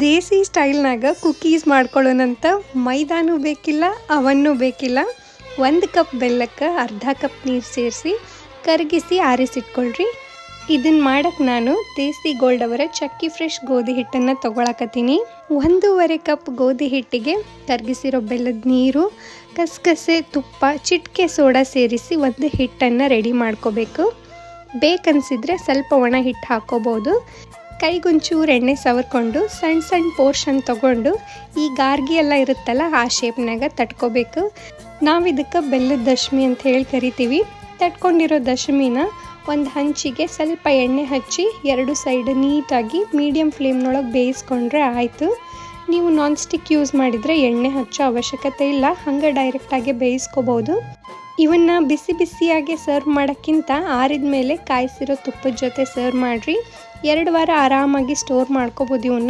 ದೇಸಿ ಸ್ಟೈಲ್ನಾಗ cookies ಮಾಡ್ಕೊಳ್ಳೋಣಂತ ಮೈದಾನೂ ಬೇಕಿಲ್ಲ, ಅವನ್ನೂ ಬೇಕಿಲ್ಲ. 1 ಕಪ್ ಬೆಲ್ಲಕ್ಕೆ ಅರ್ಧ ಕಪ್ ನೀರು ಸೇರಿಸಿ ಕರಗಿಸಿ ಆರಿಸಿಟ್ಕೊಳ್ರಿ. ಇದನ್ನು ಮಾಡೋಕ್ಕೆ ನಾನು ದೇಸಿ ಗೋಲ್ಡ್ ಅವರ ಚಕ್ಕಿ ಫ್ರೆಶ್ ಗೋಧಿ ಹಿಟ್ಟನ್ನು ತೊಗೊಳಕತ್ತೀನಿ. 1.5 ಕಪ್ ಗೋಧಿ ಹಿಟ್ಟಿಗೆ ಕರಗಿಸಿರೋ ಬೆಲ್ಲದ ನೀರು, ಕಸಗಸೆ, ತುಪ್ಪ, ಚಿಟಿಕೆ ಸೋಡಾ ಸೇರಿಸಿ ಒಂದು ಹಿಟ್ಟನ್ನು ರೆಡಿ ಮಾಡ್ಕೋಬೇಕು. ಬೇಕನ್ಸಿದ್ರೆ ಸ್ವಲ್ಪ ಒಣ ಹಿಟ್ಟು ಹಾಕ್ಕೋಬೋದು. ಕೈಗೊಂಚೂರು ಎಣ್ಣೆ ಸವರ್ಕೊಂಡು ಸಣ್ಣ ಸಣ್ಣ ಪೋರ್ಷನ್ ತೊಗೊಂಡು ಈ ಗಾರ್ಗಿ ಎಲ್ಲ ಇರುತ್ತಲ್ಲ ಆ ಶೇಪ್ನಾಗ ತಟ್ಕೋಬೇಕು. ನಾವು ಇದಕ್ಕೆ ಬೆಲ್ಲದ ದಶಮಿ ಅಂತ ಹೇಳಿ ಕರಿತೀವಿ. ತಟ್ಕೊಂಡಿರೋ ದಶಮಿನ ಒಂದು ಹಂಚಿಗೆ ಸ್ವಲ್ಪ ಎಣ್ಣೆ ಹಚ್ಚಿ 2 ಸೈಡ್ ನೀಟಾಗಿ ಮೀಡಿಯಮ್ ಫ್ಲೇಮ್ನೊಳಗೆ ಬೇಯಿಸ್ಕೊಂಡ್ರೆ ಆಯಿತು. ನೀವು ನಾನ್ ಸ್ಟಿಕ್ ಯೂಸ್ ಮಾಡಿದರೆ ಎಣ್ಣೆ ಹಚ್ಚೋ ಅವಶ್ಯಕತೆ ಇಲ್ಲ, ಹಂಗೆ ಡೈರೆಕ್ಟಾಗಿ ಬೇಯಿಸ್ಕೋಬೋದು. ಇವನ್ನ ಬಿಸಿ ಬಿಸಿಯಾಗಿ ಸರ್ವ್ ಮಾಡೋಕ್ಕಿಂತ ಆರಿದ ಮೇಲೆ ಕಾಯಿಸಿರೋ ತುಪ್ಪದ ಜೊತೆ ಸರ್ವ್ ಮಾಡಿರಿ. 2 ವಾರ ಆರಾಮಾಗಿ ಸ್ಟೋರ್ ಮಾಡ್ಕೋಬೋದು ಇವನ್ನ.